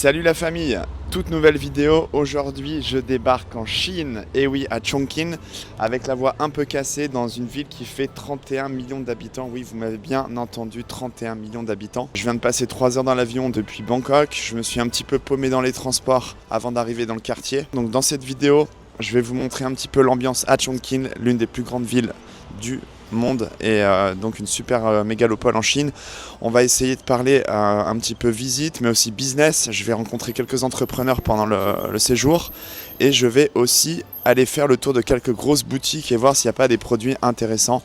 Salut la famille, toute nouvelle vidéo. Aujourd'hui je débarque en Chine, et oui à Chongqing, avec la voix un peu cassée dans une ville qui fait 31 millions d'habitants. Oui, vous m'avez bien entendu, 31 millions d'habitants. Je viens de passer 3 heures dans l'avion depuis Bangkok. Je me suis un petit peu paumé dans les transports avant d'arriver dans le quartier. Donc dans cette vidéo, je vais vous montrer un petit peu l'ambiance à Chongqing, l'une des plus grandes villes du monde et donc une super mégalopole en Chine. On va essayer de parler un petit peu visite mais aussi business. Je vais rencontrer quelques entrepreneurs pendant le séjour et je vais aussi aller faire le tour de quelques grosses boutiques et voir s'il n'y a pas des produits intéressants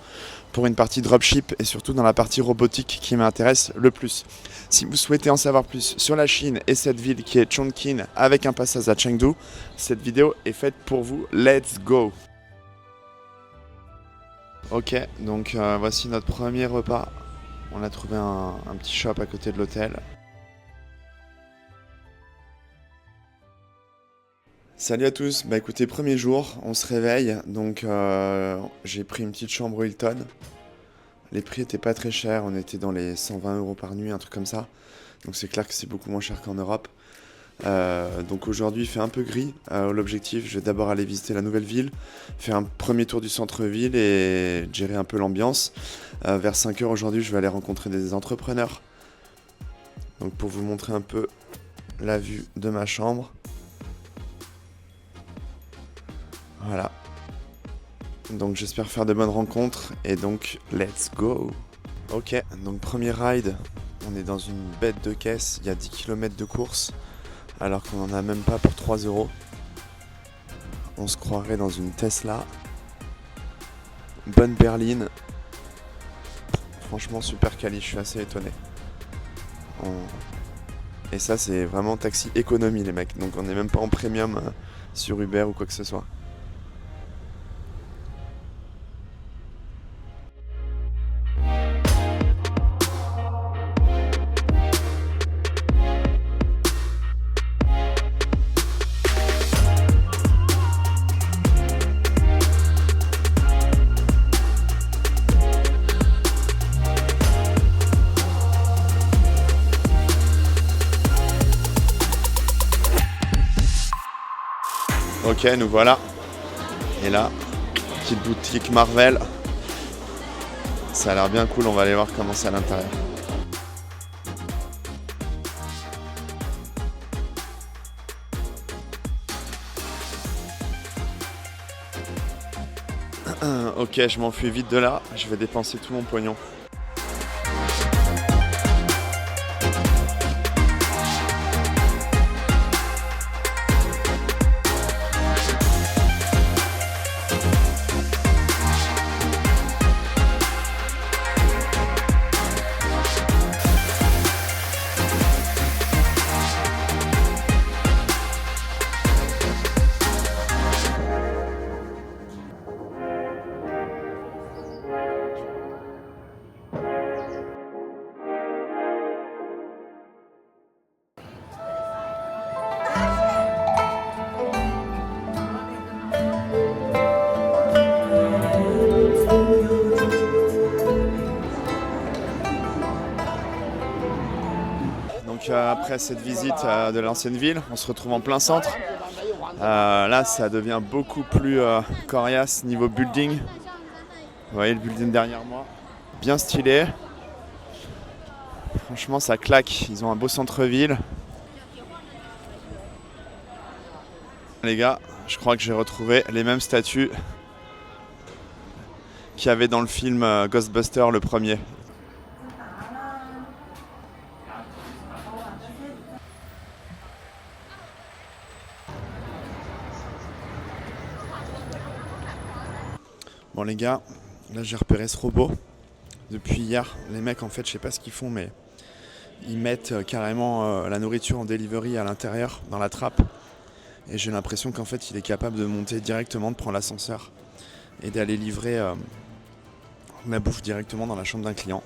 pour une partie dropship et surtout dans la partie robotique qui m'intéresse le plus. Si vous souhaitez en savoir plus sur la Chine et cette ville qui est Chongqing avec un passage à Chengdu, cette vidéo est faite pour vous. Let's go! Ok, donc voici notre premier repas. On a trouvé un petit shop à côté de l'hôtel. Salut à tous, bah écoutez, premier jour, on se réveille, donc j'ai pris une petite chambre Hilton. Les prix étaient pas très chers, on était dans les 120 € par nuit, un truc comme ça. Donc c'est clair que c'est beaucoup moins cher qu'en Europe. Donc aujourd'hui il fait un peu gris. L'objectif, je vais d'abord aller visiter la nouvelle ville, faire un premier tour du centre-ville et gérer un peu l'ambiance. Vers 5 h aujourd'hui je vais aller rencontrer des entrepreneurs. Donc pour vous montrer un peu la vue de ma chambre. Voilà. Donc j'espère faire de bonnes rencontres et donc let's go. Ok, donc premier ride, on est dans une bête de caisse, il y a 10 km de course. Alors qu'on n'en a même pas pour 3 €. On se croirait dans une Tesla. Bonne berline. Franchement super quali, je suis assez étonné. Et ça c'est vraiment taxi économie les mecs. Donc on n'est même pas en premium sur Uber ou quoi que ce soit. Ok, nous voilà. Et là, petite boutique Marvel. Ça a l'air bien cool, on va aller voir comment c'est à l'intérieur. Ok, je m'enfuis vite de là, je vais dépenser tout mon pognon. Donc après cette visite de l'ancienne ville, on se retrouve en plein centre. Là ça devient beaucoup plus coriace niveau building. Vous voyez le building derrière moi, bien stylé. Franchement ça claque, ils ont un beau centre-ville. Les gars, je crois que j'ai retrouvé les mêmes statues qu'il y avait dans le film Ghostbusters le premier. Bon les gars, là j'ai repéré ce robot depuis hier. Les mecs en fait je sais pas ce qu'ils font mais ils mettent carrément la nourriture en delivery à l'intérieur dans la trappe. Et j'ai l'impression qu'en fait il est capable de monter directement, de prendre l'ascenseur et d'aller livrer la bouffe directement dans la chambre d'un client.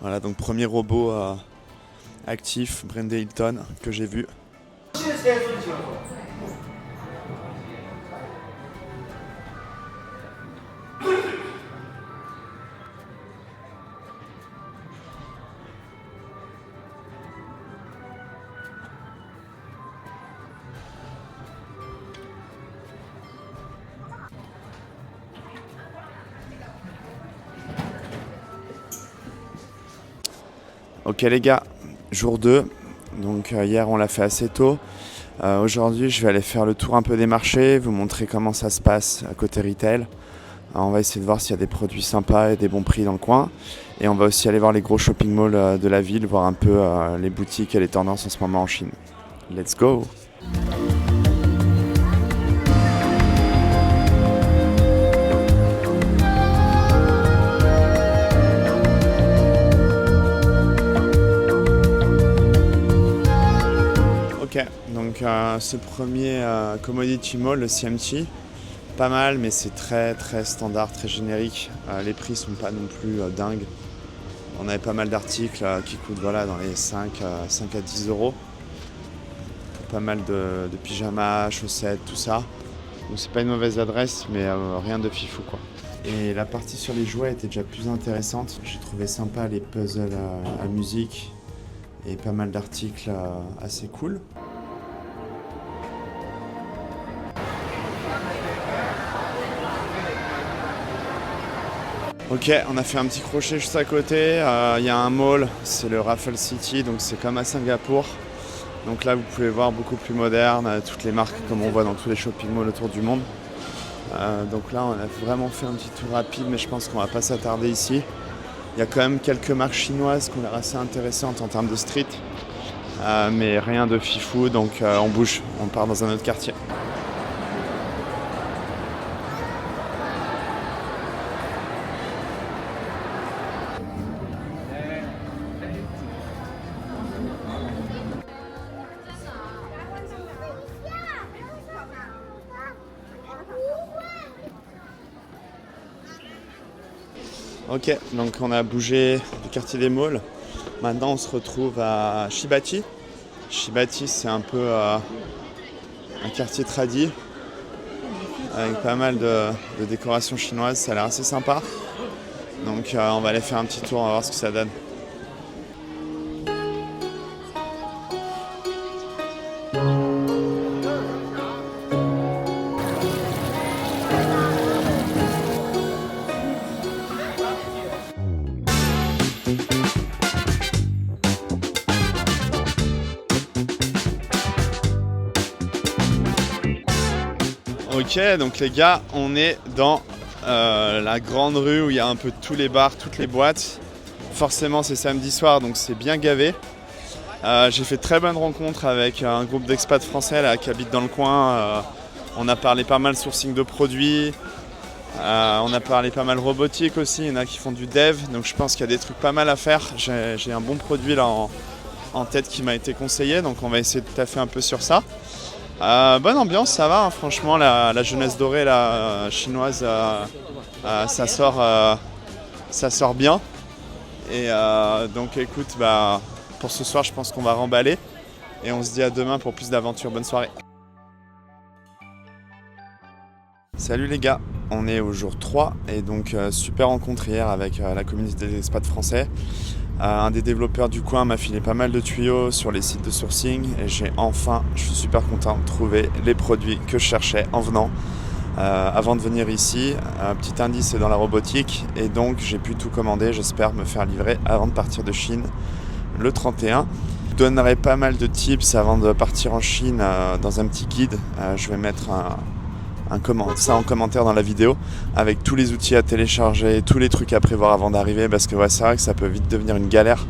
Voilà, donc premier robot actif, brandé Hilton, que j'ai vu. Ok les gars, jour 2, donc hier on l'a fait assez tôt. Aujourd'hui je vais aller faire le tour un peu des marchés, vous montrer comment ça se passe à côté retail. On va essayer de voir s'il y a des produits sympas et des bons prix dans le coin. Et on va aussi aller voir les gros shopping malls de la ville, voir un peu les boutiques et les tendances en ce moment en Chine. Let's go! Ok, donc ce premier commodity mall, le CMT, pas mal, mais c'est très très standard, très générique. Les prix sont pas non plus dingues. On avait pas mal d'articles qui coûtent voilà, dans les 5 à 10 euros. Pour pas mal de pyjamas, chaussettes, tout ça. Donc c'est pas une mauvaise adresse, mais rien de fifou quoi. Et la partie sur les jouets était déjà plus intéressante. J'ai trouvé sympa les puzzles à musique et pas mal d'articles assez cool. Ok, on a fait un petit crochet juste à côté. Il y a un mall, c'est le Raffle City, donc c'est comme à Singapour. Donc là, vous pouvez voir beaucoup plus moderne, toutes les marques comme on voit dans tous les shopping malls autour du monde. Donc là, on a vraiment fait un petit tour rapide, mais je pense qu'on va pas s'attarder ici. Il y a quand même quelques marques chinoises qui ont l'air assez intéressantes en termes de street, mais rien de fifou, donc on bouge, on part dans un autre quartier. Ok, donc on a bougé du quartier des malls. Maintenant on se retrouve à Shibachi. Shibachi c'est un peu un quartier tradi avec pas mal de décorations chinoises, ça a l'air assez sympa. Donc on va aller faire un petit tour, on va voir ce que ça donne. Ok, donc les gars, on est dans la grande rue où il y a un peu tous les bars, toutes les boîtes. Forcément, c'est samedi soir, donc c'est bien gavé. J'ai fait très bonne rencontre avec un groupe d'expats français là, qui habitent dans le coin. On a parlé pas mal sourcing de produits. On a parlé pas mal robotique aussi. Il y en a qui font du dev, donc je pense qu'il y a des trucs pas mal à faire. J'ai un bon produit là en tête qui m'a été conseillé, donc on va essayer de taffer un peu sur ça. Bonne ambiance, ça va, hein, franchement, la jeunesse dorée la chinoise, ça sort bien. Et donc écoute, pour ce soir, je pense qu'on va remballer. Et on se dit à demain pour plus d'aventures. Bonne soirée. Salut les gars, on est au jour 3 et donc super rencontre hier avec la communauté des expats français. Un des développeurs du coin m'a filé pas mal de tuyaux sur les sites de sourcing et je suis super content de trouver les produits que je cherchais en venant. Avant de venir ici, un petit indice c'est dans la robotique et donc j'ai pu tout commander, j'espère me faire livrer avant de partir de Chine le 31. Je donnerai pas mal de tips avant de partir en Chine dans un petit guide. Je vais mettre ça en commentaire dans la vidéo avec tous les outils à télécharger, tous les trucs à prévoir avant d'arriver parce que c'est vrai que ça peut vite devenir une galère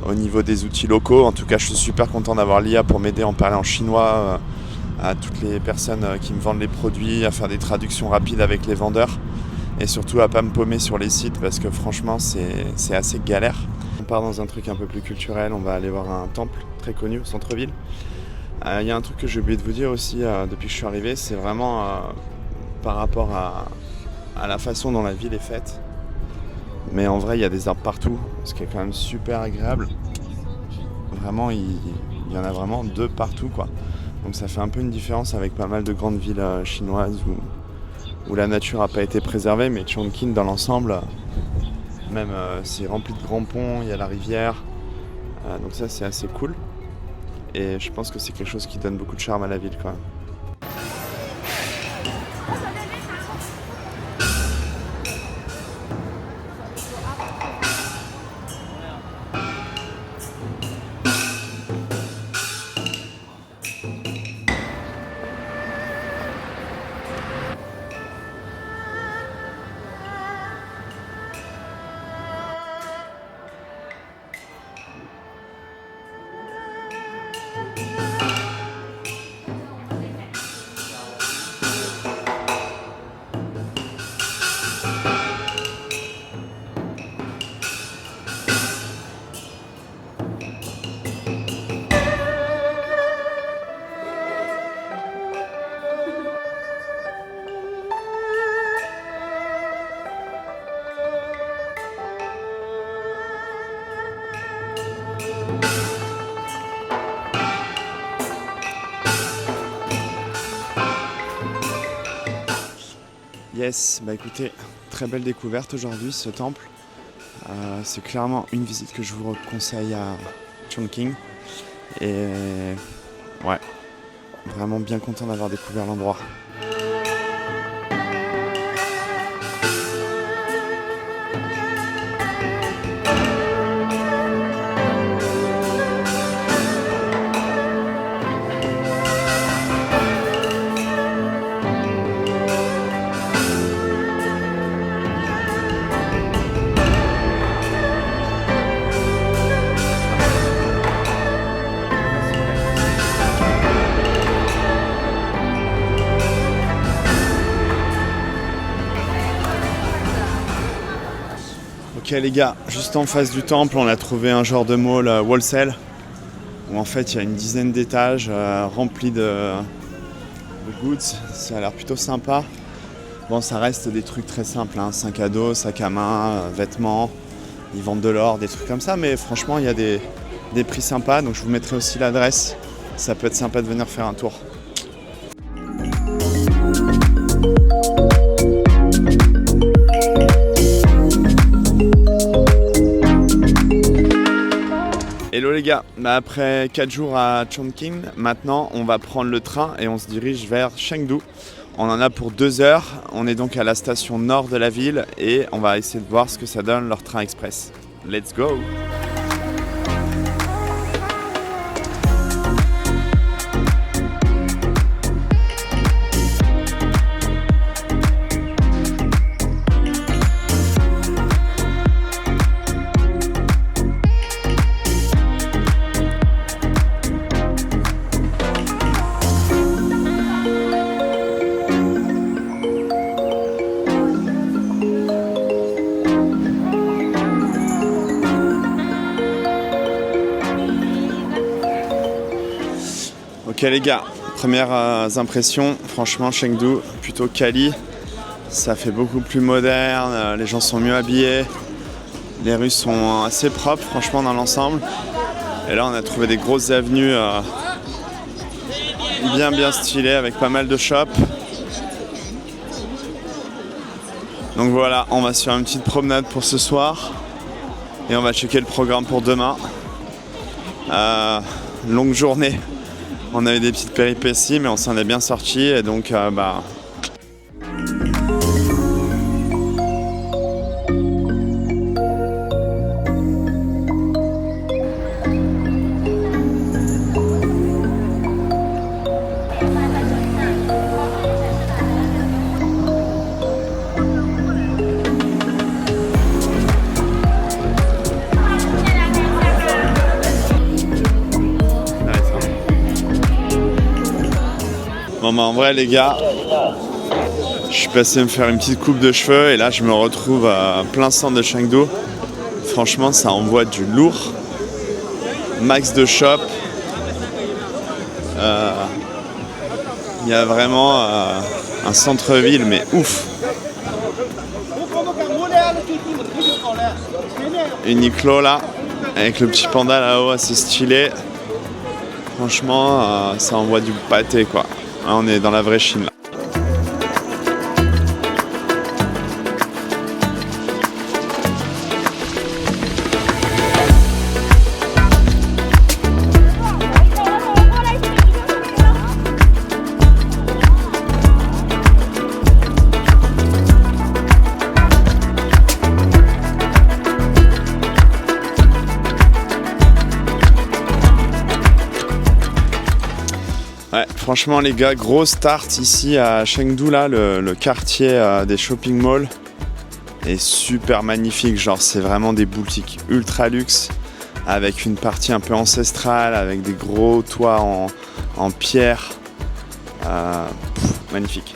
au niveau des outils locaux. En tout cas, je suis super content d'avoir l'IA pour m'aider à en parler en chinois à toutes les personnes qui me vendent les produits, à faire des traductions rapides avec les vendeurs et surtout à pas me paumer sur les sites parce que franchement c'est assez galère. On part dans un truc un peu plus culturel, on va aller voir un temple très connu au centre-ville. Il y a un truc que j'ai oublié de vous dire aussi depuis que je suis arrivé, c'est vraiment par rapport à la façon dont la ville est faite. Mais en vrai, il y a des arbres partout, ce qui est quand même super agréable. Vraiment, il y en a vraiment 2 partout, quoi. Donc ça fait un peu une différence avec pas mal de grandes villes chinoises où la nature n'a pas été préservée, mais Chongqing dans l'ensemble, même c'est rempli de grands ponts, il y a la rivière. Donc ça c'est assez cool. Et je pense que c'est quelque chose qui donne beaucoup de charme à la ville quand même. Yes, bah écoutez, très belle découverte aujourd'hui ce temple. C'est clairement une visite que je vous conseille à Chongqing. Et ouais, vraiment bien content d'avoir découvert l'endroit. Ok les gars, juste en face du temple, on a trouvé un genre de mall wholesale où en fait il y a une dizaine d'étages remplis de goods. Ça a l'air plutôt sympa. Bon, ça reste des trucs très simples, hein. Sac à dos, sac à main, vêtements. Ils vendent de l'or, des trucs comme ça, mais franchement il y a des prix sympas, donc je vous mettrai aussi l'adresse. Ça peut être sympa de venir faire un tour. Hello les gars, après 4 jours à Chongqing, maintenant on va prendre le train et on se dirige vers Chengdu. On en a pour 2 heures, on est donc à la station nord de la ville et on va essayer de voir ce que ça donne leur train express. Let's go! Ok les gars, premières impressions, franchement Chengdu, plutôt quali, ça fait beaucoup plus moderne, les gens sont mieux habillés, les rues sont assez propres franchement dans l'ensemble. Et là on a trouvé des grosses avenues bien stylées avec pas mal de shops. Donc voilà, on va se faire une petite promenade pour ce soir et on va checker le programme pour demain. Longue journée. On a eu des petites péripéties, mais on s'en est bien sorti et donc Bon bah en vrai les gars, je suis passé me faire une petite coupe de cheveux et là je me retrouve à plein centre de Chengdu. Franchement ça envoie du lourd. Max de shop. Il y a vraiment un centre-ville mais ouf. Uniqlo là, avec le petit panda là-haut assez stylé. Franchement ça envoie du pâté quoi. Là, on est dans la vraie Chine là. Ouais, franchement les gars, gros start ici à Chengdu là, le quartier des shopping malls est super magnifique, genre c'est vraiment des boutiques ultra luxe avec une partie un peu ancestrale, avec des gros toits en pierre, magnifique.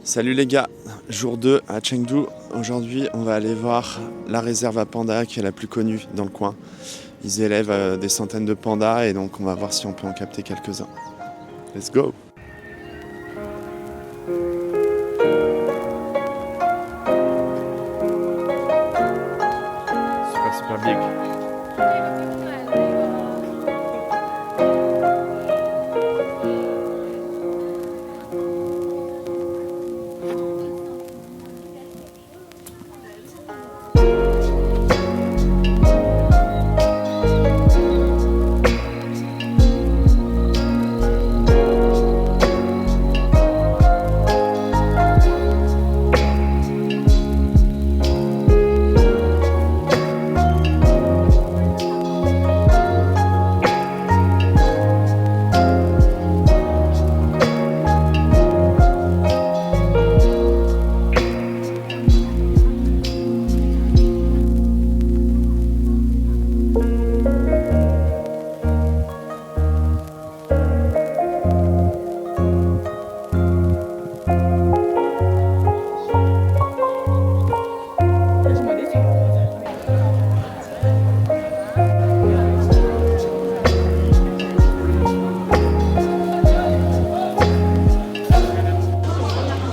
Salut les gars, jour 2 à Chengdu. Aujourd'hui, on va aller voir la réserve à pandas qui est la plus connue dans le coin. Ils élèvent des centaines de pandas et donc on va voir si on peut en capter quelques-uns. Let's go!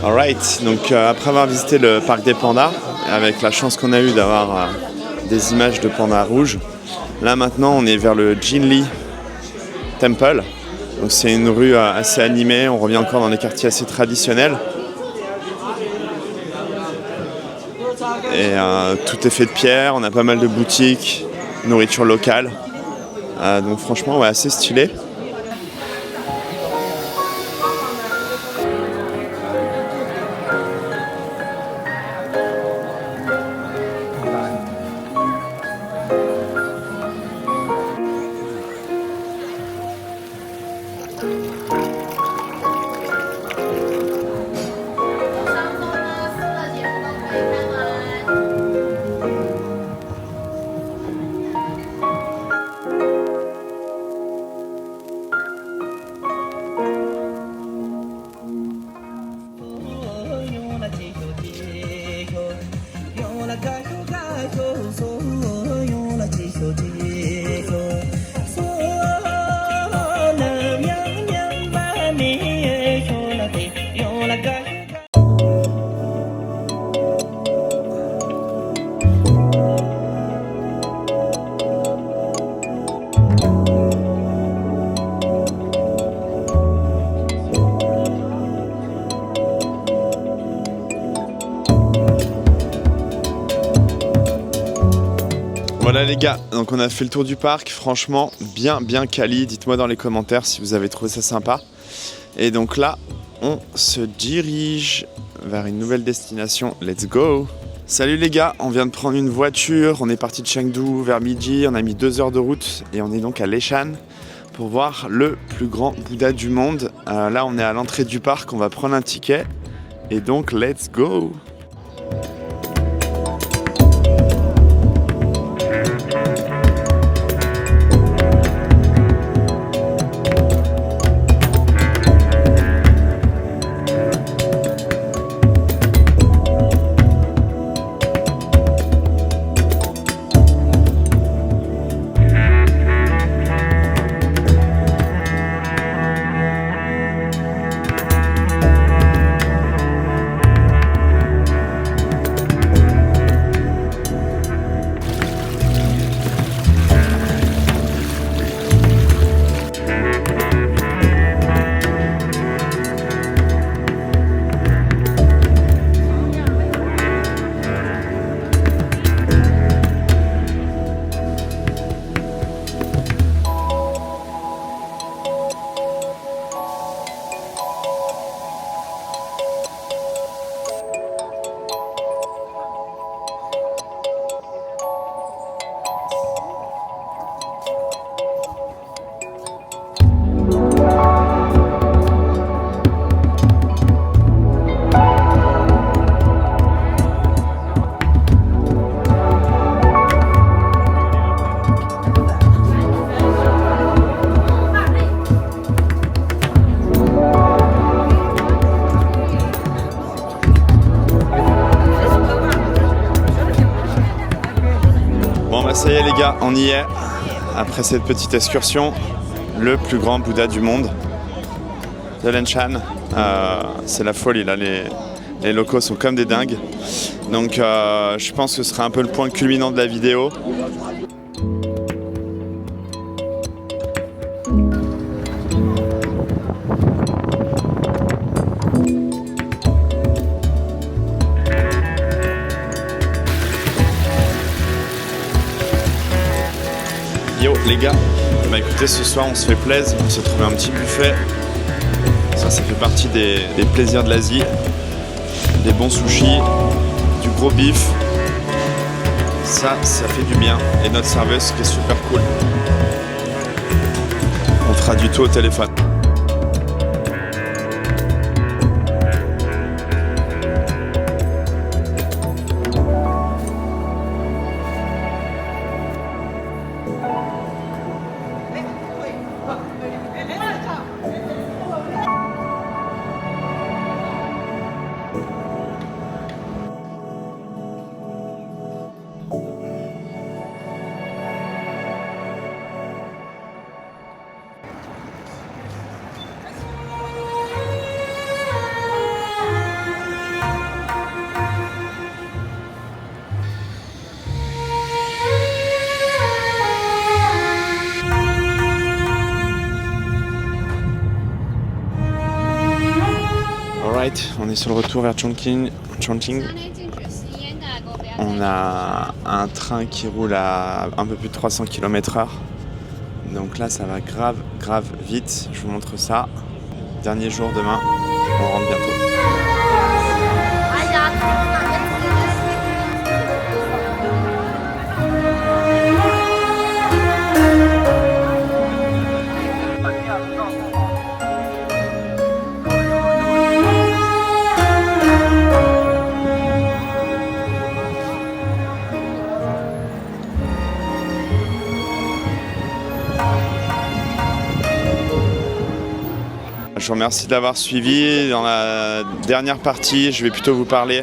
Alright, donc après avoir visité le parc des pandas, avec la chance qu'on a eue d'avoir des images de pandas rouges, là maintenant on est vers le Jinli Temple. Donc c'est une rue assez animée, on revient encore dans des quartiers assez traditionnels. Et tout est fait de pierre, on a pas mal de boutiques, nourriture locale. Donc franchement, ouais, assez stylé. Voilà les gars, donc on a fait le tour du parc, franchement bien quali, dites-moi dans les commentaires si vous avez trouvé ça sympa. Et donc là, on se dirige vers une nouvelle destination, let's go! Salut les gars, on vient de prendre une voiture, on est parti de Chengdu vers midi, on a mis 2 heures de route et on est donc à Leshan pour voir le plus grand Bouddha du monde. Là on est à l'entrée du parc, on va prendre un ticket et donc let's go! Bon bah ça y est les gars, on y est. Après cette petite excursion, le plus grand Bouddha du monde de Leshan. C'est la folie là, les locaux sont comme des dingues. Donc je pense que ce sera un peu le point culminant de la vidéo. Yo les gars, bah écoutez, ce soir on se fait plaisir, on s'est trouvé un petit buffet. Ça fait partie des plaisirs de l'Asie. Des bons sushis, du gros bif. Ça fait du bien. Et notre serveuse qui est super cool. On fera du tout au téléphone. Alright, on est sur le retour vers Chongqing. On a un train qui roule à un peu plus de 300 km/h. Donc là, ça va grave vite. Je vous montre ça. Dernier jour demain. On rentre bientôt. Je vous remercie d'avoir suivi. Dans la dernière partie, je vais plutôt vous parler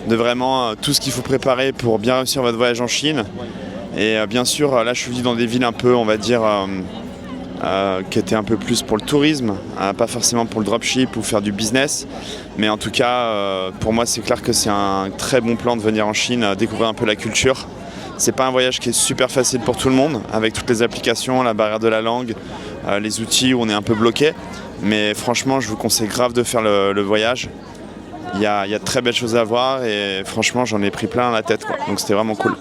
de vraiment tout ce qu'il faut préparer pour bien réussir votre voyage en Chine. Et bien sûr, là je suis venu dans des villes un peu, on va dire, qui étaient un peu plus pour le tourisme, pas forcément pour le dropship ou faire du business. Mais en tout cas, pour moi c'est clair que c'est un très bon plan de venir en Chine, découvrir un peu la culture. C'est pas un voyage qui est super facile pour tout le monde, avec toutes les applications, la barrière de la langue, les outils où on est un peu bloqué. Mais franchement, je vous conseille grave de faire le voyage. Il y a de très belles choses à voir et franchement, j'en ai pris plein la tête, quoi. Donc c'était vraiment cool.